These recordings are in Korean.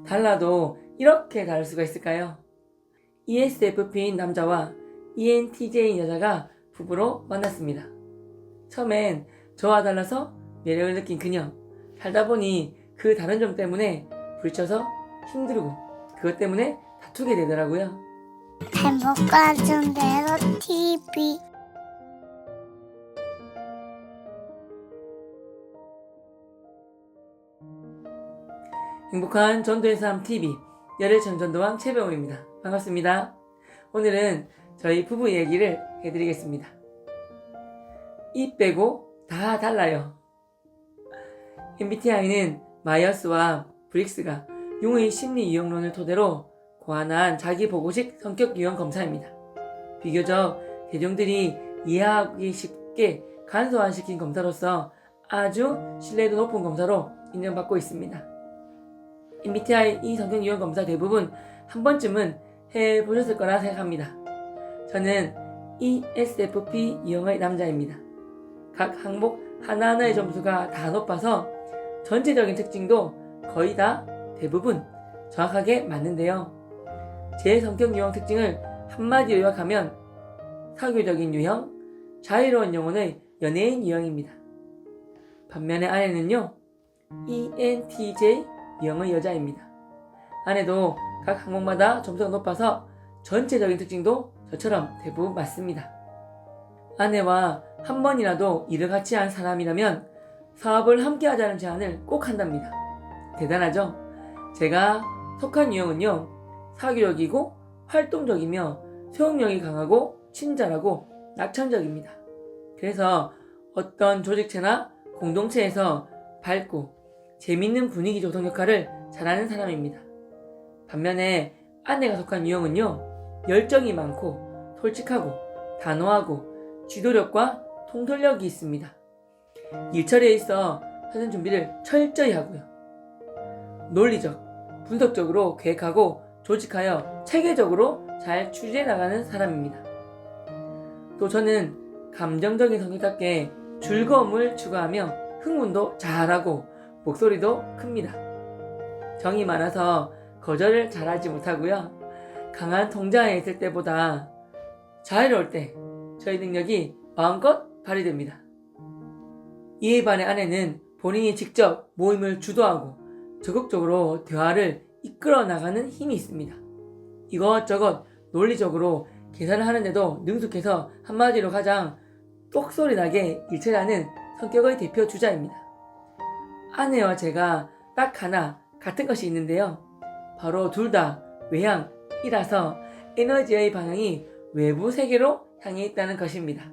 달라도 이렇게 다를 수가 있을까요? ESFP인 남자와 ENTJ인 여자가 부부로 만났습니다. 처음엔 저와 달라서 매력을 느낀 그녀. 살다 보니 그 다른 점 때문에 부딪혀서 힘들고 그것 때문에 다투게 되더라고요. 행복한 순대로 TV. 행복한 전도의 삶 TV 열애천 전도왕 최병우입니다. 반갑습니다. 오늘은 저희 부부 얘기를 해드리겠습니다. 이 빼고 다 달라요. MBTI는 마이어스와 브릭스가 용의 심리 유형론을 토대로 고안한 자기보고식 성격 유형 검사입니다. 비교적 대중들이 이해하기 쉽게 간소화시킨 검사로서 아주 신뢰도 높은 검사로 인정받고 있습니다. MBTI 이 성격 유형 검사 대부분 한 번쯤은 해보셨을 거라 생각합니다. 저는 ESFP 유형의 남자입니다. 각 항목 하나하나의 점수가 다 높아서 전체적인 특징도 거의 다 대부분 정확하게 맞는데요. 제 성격 유형 특징을 한마디로 요약하면 사교적인 유형, 자유로운 영혼의 연예인 유형입니다. 반면에 아내는요, ENTJ 유형의 여자입니다. 아내도 각 항목마다 점수가 높아서 전체적인 특징도 저처럼 대부분 맞습니다. 아내와 한 번이라도 일을 같이 한 사람이라면 사업을 함께 하자는 제안을 꼭 한답니다. 대단하죠? 제가 속한 유형은요, 사교적이고 활동적이며 소용력이 강하고 친절하고 낙천적입니다. 그래서 어떤 조직체나 공동체에서 밝고 재밌는 분위기 조성 역할을 잘하는 사람입니다. 반면에 아내가 속한 유형은요, 열정이 많고 솔직하고 단호하고 지도력과 통솔력이 있습니다. 일처리에 있어 사전 준비를 철저히 하고요. 논리적, 분석적으로 계획하고 조직하여 체계적으로 잘 추진해 나가는 사람입니다. 또 저는 감정적인 성격답게 즐거움을 추구하며 흥분도 잘하고 목소리도 큽니다. 정이 많아서 거절을 잘하지 못하고요. 강한 통장에 있을 때보다 자유로울 때 저희 능력이 마음껏 발휘됩니다. 이에 반해 아내는 본인이 직접 모임을 주도하고 적극적으로 대화를 이끌어 나가는 힘이 있습니다. 이것저것 논리적으로 계산을 하는데도 능숙해서 한마디로 가장 똑소리 나게 일처리하는 성격의 대표 주자입니다. 아내와 제가 딱 하나 같은 것이 있는데요. 바로 둘 다 외향이라서 에너지의 방향이 외부 세계로 향해 있다는 것입니다.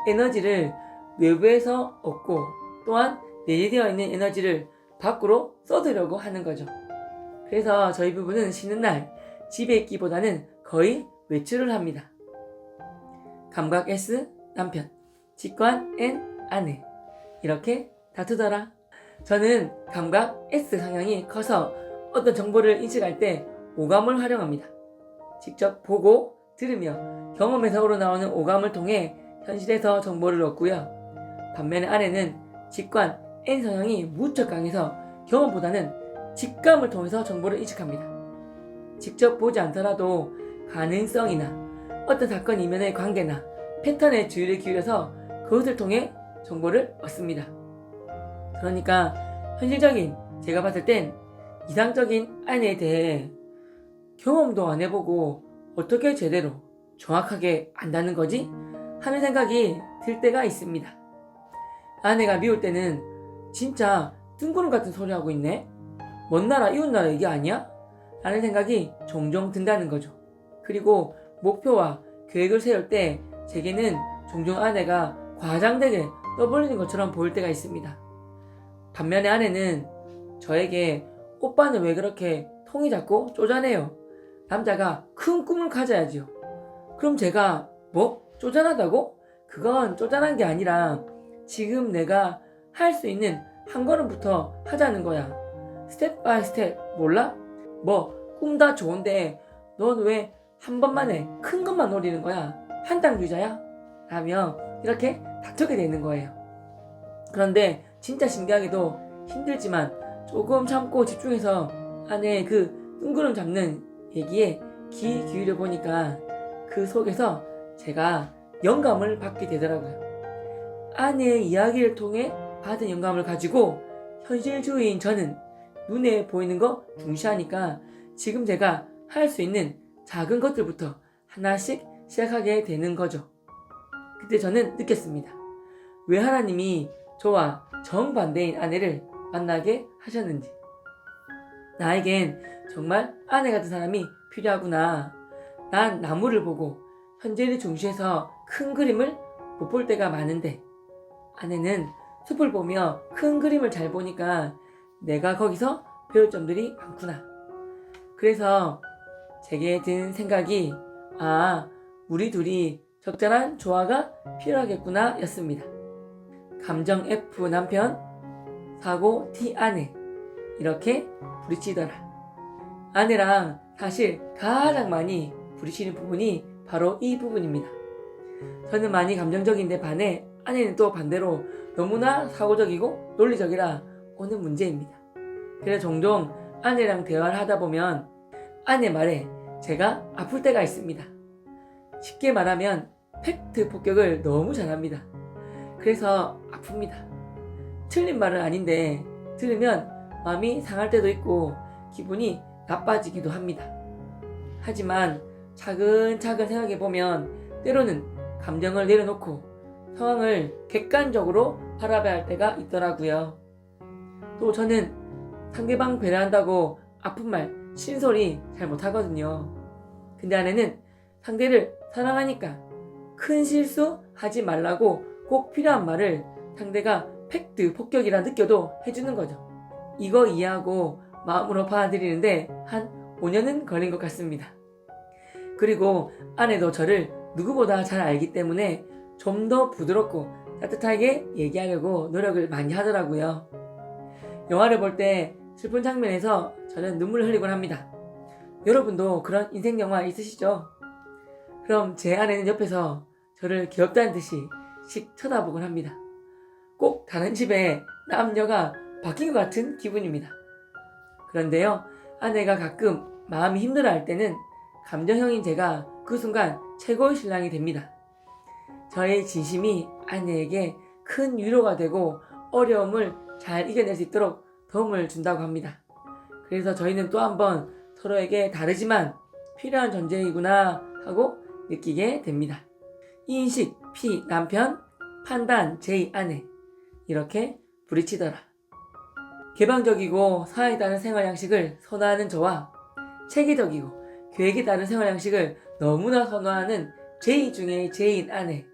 에너지를 외부에서 얻고 또한 내재되어 있는 에너지를 밖으로 쏟으려고 하는 거죠. 그래서 저희 부부는 쉬는 날 집에 있기보다는 거의 외출을 합니다. 감각 S 남편, 직관 N 아내, 이렇게 다투더라. 저는 감각 S 성향이 커서 어떤 정보를 인식할 때 오감을 활용합니다. 직접 보고 들으며 경험에서 우러나오는 오감을 통해 현실에서 정보를 얻고요. 반면에 아내는 직관 N 성향이 무척 강해서 경험보다는 직감을 통해서 정보를 인식합니다. 직접 보지 않더라도 가능성이나 어떤 사건 이면의 관계나 패턴에 주의를 기울여서 그것을 통해 정보를 얻습니다. 그러니까 현실적인 제가 봤을 땐 이상적인 아내에 대해 경험도 안 해보고 어떻게 제대로 정확하게 안다는 거지? 하는 생각이 들 때가 있습니다. 아내가 미울 때는 진짜 뜬구름 같은 소리 하고 있네? 먼 나라 이웃 나라 얘기 아니야? 라는 생각이 종종 든다는 거죠. 그리고 목표와 계획을 세울 때 제게는 종종 아내가 과장되게 떠벌리는 것처럼 보일 때가 있습니다. 반면에 아내는 저에게 오빠는 왜 그렇게 통이 자꾸 쪼잔해요? 남자가 큰 꿈을 가져야지요. 그럼 제가 뭐? 쪼잔하다고? 그건 쪼잔한 게 아니라 지금 내가 할 수 있는 한 걸음부터 하자는 거야. 스텝 바이 스텝 몰라? 뭐 꿈 다 좋은데 넌 왜 한 번만에 큰 것만 노리는 거야? 한탕주의자야? 라며 이렇게 다투게 되는 거예요. 그런데 진짜 신기하게도 힘들지만 조금 참고 집중해서 아내의 그 뜬구름 잡는 얘기에 귀 기울여 보니까 그 속에서 제가 영감을 받게 되더라고요. 아내의 이야기를 통해 받은 영감을 가지고 현실주의인 저는 눈에 보이는 거 중시하니까 지금 제가 할 수 있는 작은 것들부터 하나씩 시작하게 되는 거죠. 그때 저는 느꼈습니다. 왜 하나님이 저와 정반대인 아내를 만나게 하셨는지. 나에겐 정말 아내 같은 사람이 필요하구나. 난 나무를 보고 현재를 중시해서 큰 그림을 못 볼 때가 많은데 아내는 숲을 보며 큰 그림을 잘 보니까 내가 거기서 배울 점들이 많구나. 그래서 제게 든 생각이 우리 둘이 적절한 조화가 필요하겠구나 였습니다. 감정 F 남편, 사고 T 아내, 이렇게 부딪히더라. 아내랑 사실 가장 많이 부딪히는 부분이 바로 이 부분입니다. 저는 많이 감정적인데 반해 아내는 또 반대로 너무나 사고적이고 논리적이라 오는 문제입니다. 그래서 종종 아내랑 대화를 하다 보면 아내 말에 제가 아플 때가 있습니다. 쉽게 말하면 팩트 폭격을 너무 잘합니다. 그래서 아픕니다. 틀린 말은 아닌데 들으면 마음이 상할 때도 있고 기분이 나빠지기도 합니다. 하지만 차근차근 생각해보면 때로는 감정을 내려놓고 상황을 객관적으로 바라봐야 할 때가 있더라고요. 또 저는 상대방 배려한다고 아픈 말 신소리 잘 못하거든요. 근데 아내는 상대를 사랑하니까 큰 실수 하지 말라고 꼭 필요한 말을 상대가 팩트 폭격이라 느껴도 해주는 거죠. 이거 이해하고 마음으로 받아들이는데 한 5년은 걸린 것 같습니다. 그리고 아내도 저를 누구보다 잘 알기 때문에 좀 더 부드럽고 따뜻하게 얘기하려고 노력을 많이 하더라고요. 영화를 볼 때 슬픈 장면에서 저는 눈물을 흘리곤 합니다. 여러분도 그런 인생 영화 있으시죠? 그럼 제 아내는 옆에서 저를 귀엽다는 듯이 씩 쳐다보곤 합니다. 꼭 다른 집에 남녀가 바뀐 것 같은 기분입니다. 그런데요, 아내가 가끔 마음이 힘들어할 때는 감정형인 제가 그 순간 최고의 신랑이 됩니다. 저의 진심이 아내에게 큰 위로가 되고 어려움을 잘 이겨낼 수 있도록 도움을 준다고 합니다. 그래서 저희는 또 한 번 서로에게 다르지만 필요한 존재이구나 하고 느끼게 됩니다. 인식 P 남편, 판단 J 아내, 이렇게 부딪히더라. 개방적이고 사랑에 따른 생활 양식을 선호하는 저와 체계적이고 계획에 따른 생활 양식을 너무나 선호하는 J 중에 J인 아내.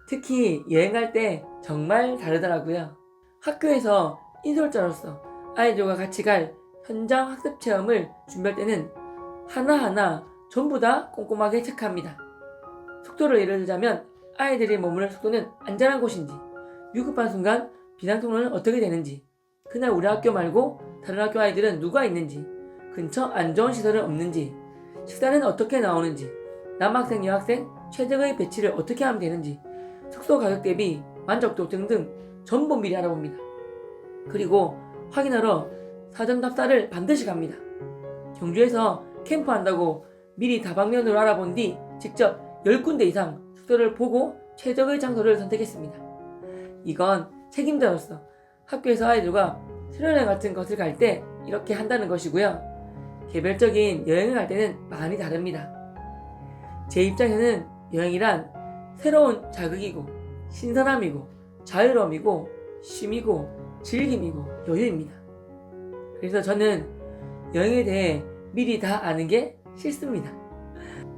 특히 여행할 때 정말 다르더라고요. 학교에서 인솔자로서 아이들과 같이 갈 현장 학습 체험을 준비할 때는 하나하나 전부 다 꼼꼼하게 체크합니다. 숙소를 예를 들자면 아이들이 머무를 숙소는 안전한 곳인지, 위급한 순간 비상 통로는 어떻게 되는지, 그날 우리 학교 말고 다른 학교 아이들은 누가 있는지, 근처 안 좋은 시설은 없는지, 식사는 어떻게 나오는지, 남학생, 여학생 최적의 배치를 어떻게 하면 되는지, 숙소 가격 대비 만족도 등등 전부 미리 알아봅니다. 그리고 확인하러 사전 답사를 반드시 갑니다. 경주에서 캠프한다고 미리 다방면으로 알아본 뒤 직접 10군데 이상 숙소를 보고 최적의 장소를 선택했습니다. 이건 책임자로서 학교에서 아이들과 수련회 같은 것을 갈 때 이렇게 한다는 것이고요. 개별적인 여행을 갈 때는 많이 다릅니다. 제 입장에는 여행이란 새로운 자극이고 신선함이고 자유로움이고 쉼이고 즐김이고 여유입니다. 그래서 저는 여행에 대해 미리 다 아는 게 싫습니다.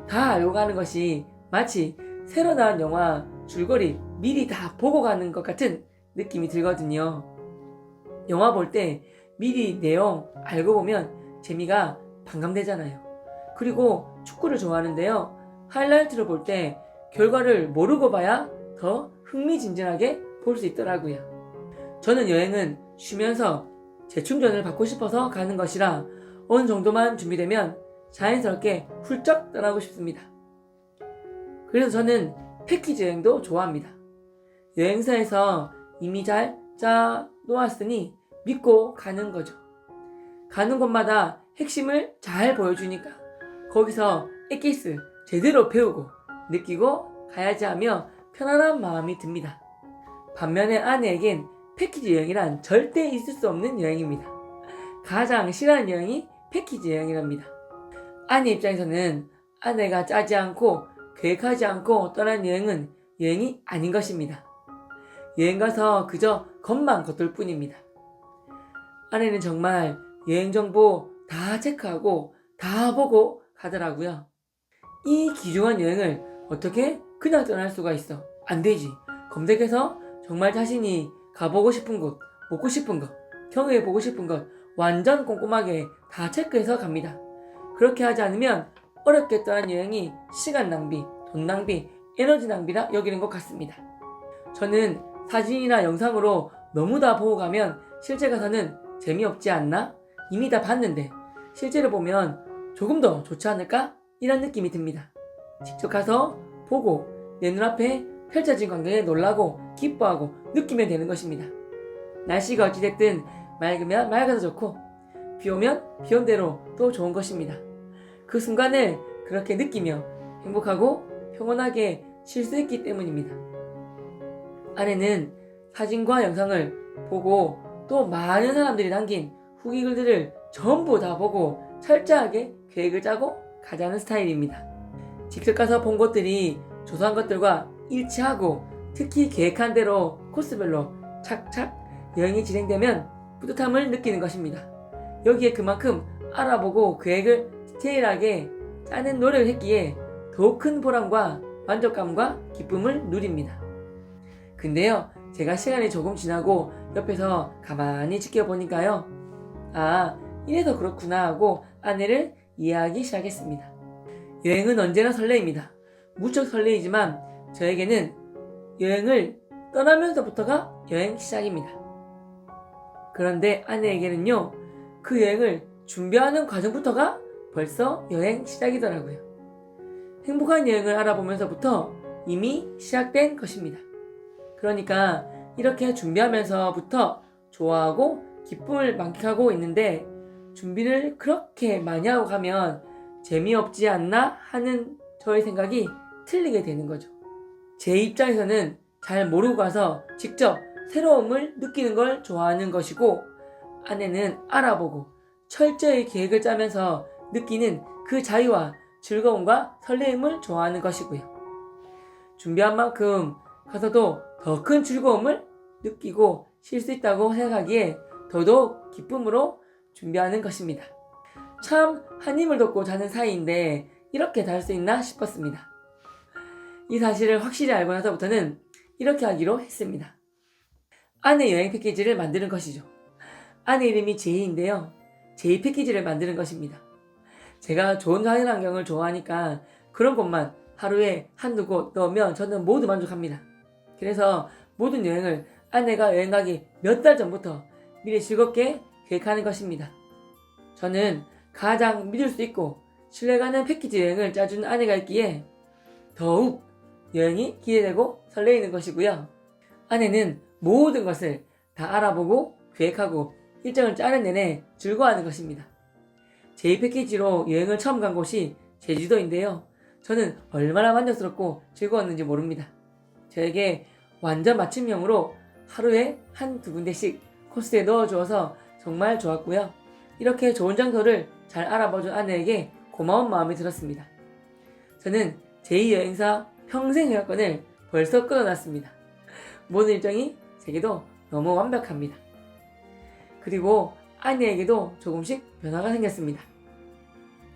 다 알고 가는 것이 마치 새로 나온 영화 줄거리 미리 다 보고 가는 것 같은 느낌이 들거든요. 영화 볼 때 미리 내용 알고 보면 재미가 반감되잖아요. 그리고 축구를 좋아하는데요. 하이라이트를 볼 때 결과를 모르고 봐야 더 흥미진진하게 볼 수 있더라고요. 저는 여행은 쉬면서 재충전을 받고 싶어서 가는 것이라 어느 정도만 준비되면 자연스럽게 훌쩍 떠나고 싶습니다. 그래서 저는 패키지 여행도 좋아합니다. 여행사에서 이미 잘 짜 놓았으니 믿고 가는 거죠. 가는 곳마다 핵심을 잘 보여주니까 거기서 엑기스 제대로 배우고 느끼고 가야지 하며 편안한 마음이 듭니다. 반면에 아내에겐 패키지 여행이란 절대 있을 수 없는 여행입니다. 가장 싫어하는 여행이 패키지 여행이랍니다. 아내 입장에서는 아내가 짜지 않고 계획하지 않고 떠난 여행은 여행이 아닌 것입니다. 여행 가서 그저 겉만 겉돌 뿐입니다. 아내는 정말 여행 정보 다 체크하고 다 보고 가더라고요. 이 귀중한 여행을 어떻게 그냥 떠날 수가 있어? 안 되지. 검색해서 정말 자신이 가보고 싶은 곳, 먹고 싶은 것, 경험해보고 싶은 것 완전 꼼꼼하게 다 체크해서 갑니다. 그렇게 하지 않으면 어렵게 떠난 여행이 시간 낭비, 돈 낭비, 에너지 낭비라 여기는 것 같습니다. 저는 사진이나 영상으로 너무 다 보고 가면 실제 가서는 재미없지 않나? 이미 다 봤는데 실제로 보면 조금 더 좋지 않을까? 이런 느낌이 듭니다. 직접 가서 보고 내 눈앞에 펼쳐진 광경에 놀라고 기뻐하고 느끼면 되는 것입니다. 날씨가 어찌됐든 맑으면 맑아서 좋고 비 오면 비 온 대로 또 좋은 것입니다. 그 순간을 그렇게 느끼며 행복하고 평온하게 쉴 수 있기 때문입니다. 아내는 사진과 영상을 보고 또 많은 사람들이 남긴 후기 글들을 전부 다 보고 철저하게 계획을 짜고 가자는 스타일입니다. 직접 가서 본 것들이 조사한 것들과 일치하고 특히 계획한 대로 코스별로 착착 여행이 진행되면 뿌듯함을 느끼는 것입니다. 여기에 그만큼 알아보고 계획을 디테일하게 짜는 노력을 했기에 더욱 큰 보람과 만족감과 기쁨을 누립니다. 근데요, 제가 시간이 조금 지나고 옆에서 가만히 지켜보니까요, 아, 이래서 그렇구나 하고 아내를 이해하기 시작했습니다. 여행은 언제나 설레입니다. 무척 설레이지만 저에게는 여행을 떠나면서부터가 여행 시작입니다. 그런데 아내에게는요, 그 여행을 준비하는 과정부터가 벌써 여행 시작이더라고요. 행복한 여행을 알아보면서부터 이미 시작된 것입니다. 그러니까 이렇게 준비하면서부터 좋아하고 기쁨을 만끽하고 있는데 준비를 그렇게 많이 하고 가면 재미없지 않나 하는 저의 생각이 틀리게 되는 거죠. 제 입장에서는 잘 모르고 가서 직접 새로움을 느끼는 걸 좋아하는 것이고 아내는 알아보고 철저히 계획을 짜면서 느끼는 그 자유와 즐거움과 설레임을 좋아하는 것이고요. 준비한 만큼 가서도 더 큰 즐거움을 느끼고 쉴 수 있다고 생각하기에 더더욱 기쁨으로 준비하는 것입니다. 참 한 힘을 돕고 자는 사이인데 이렇게 다를 수 있나 싶었습니다. 이 사실을 확실히 알고 나서부터는 이렇게 하기로 했습니다. 아내 여행 패키지를 만드는 것이죠. 아내 이름이 제이인데요. 제이 패키지를 만드는 것입니다. 제가 좋은 자연 환경을 좋아하니까 그런 곳만 하루에 한두 곳 넣으면 저는 모두 만족합니다. 그래서 모든 여행을 아내가 여행 가기 몇 달 전부터 미리 즐겁게 계획하는 것입니다. 저는 가장 믿을 수 있고 신뢰가는 패키지 여행을 짜준 아내가 있기에 더욱 여행이 기대되고 설레이는 것이고요. 아내는 모든 것을 다 알아보고 계획하고 일정을 짜는 내내 즐거워하는 것입니다. 제 패키지로 여행을 처음 간 곳이 제주도인데요. 저는 얼마나 만족스럽고 즐거웠는지 모릅니다. 저에게 완전 맞춤형으로 하루에 한두 군데씩 코스에 넣어주어서 정말 좋았고요. 이렇게 좋은 장소를 잘 알아봐준 아내에게 고마운 마음이 들었습니다. 저는 제2여행사 평생 여행권을 벌써 끊어놨습니다. 모든 일정이 제게도 너무 완벽합니다. 그리고 아내에게도 조금씩 변화가 생겼습니다.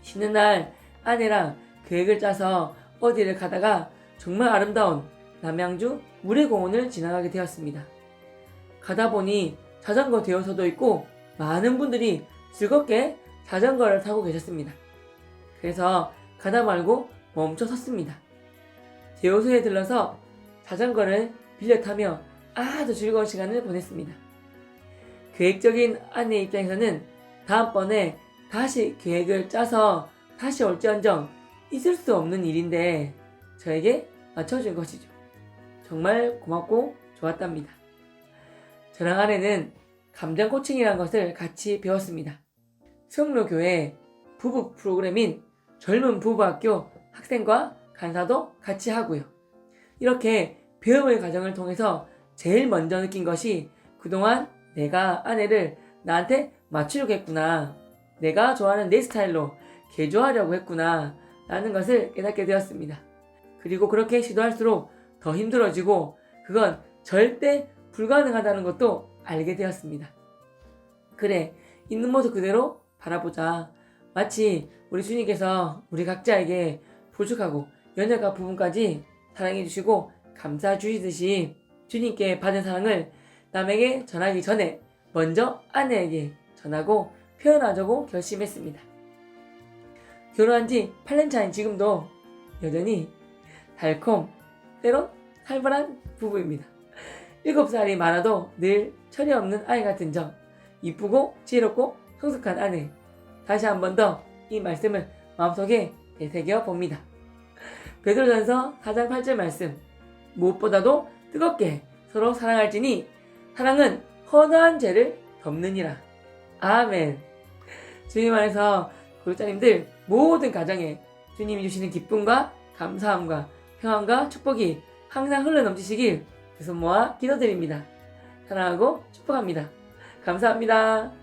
쉬는 날 아내랑 계획을 짜서 어디를 가다가 정말 아름다운 남양주 물의공원을 지나가게 되었습니다. 가다 보니 자전거 대여소도 있고 많은 분들이 즐겁게 자전거를 타고 계셨습니다. 그래서 가다 말고 멈춰 섰습니다. 대여소에 들러서 자전거를 빌려 타며 아주 즐거운 시간을 보냈습니다. 계획적인 아내 입장에서는 다음번에 다시 계획을 짜서 다시 올지언정 있을 수 없는 일인데 저에게 맞춰준 것이죠. 정말 고맙고 좋았답니다. 저랑 아내는 감정 코칭이라는 것을 같이 배웠습니다. 수영로교회 부부 프로그램인 젊은 부부학교 학생과 간사도 같이 하고요. 이렇게 배움의 과정을 통해서 제일 먼저 느낀 것이 그동안 내가 아내를 나한테 맞추려고 했구나. 내가 좋아하는 내 스타일로 개조하려고 했구나. 라는 것을 깨닫게 되었습니다. 그리고 그렇게 시도할수록 더 힘들어지고 그건 절대 불가능하다는 것도 알게 되었습니다. 그래, 있는 모습 그대로 바라보자. 마치 우리 주님께서 우리 각자에게 부족하고 연약한 부분까지 사랑해 주시고 감사해 주시듯이 주님께 받은 사랑을 남에게 전하기 전에 먼저 아내에게 전하고 표현하자고 결심했습니다. 결혼한 지 8년 차인 지금도 여전히 달콤, 때론 살벌한 부부입니다. 7살이 많아도 늘 철이 없는 아이 같은 점, 이쁘고 지혜롭고 성숙한 아내. 다시 한 번 더 이 말씀을 마음속에 되새겨 봅니다. 베드로전서 4장 8절 말씀. 무엇보다도 뜨겁게 서로 사랑할지니 사랑은 허다한 죄를 덮느니라. 아멘. 주님 안에서 구독자님들 모든 가정에 주님이 주시는 기쁨과 감사함과 평안과 축복이 항상 흘러넘치시길 두 손 모아 기도드립니다. 사랑하고 축복합니다. 감사합니다.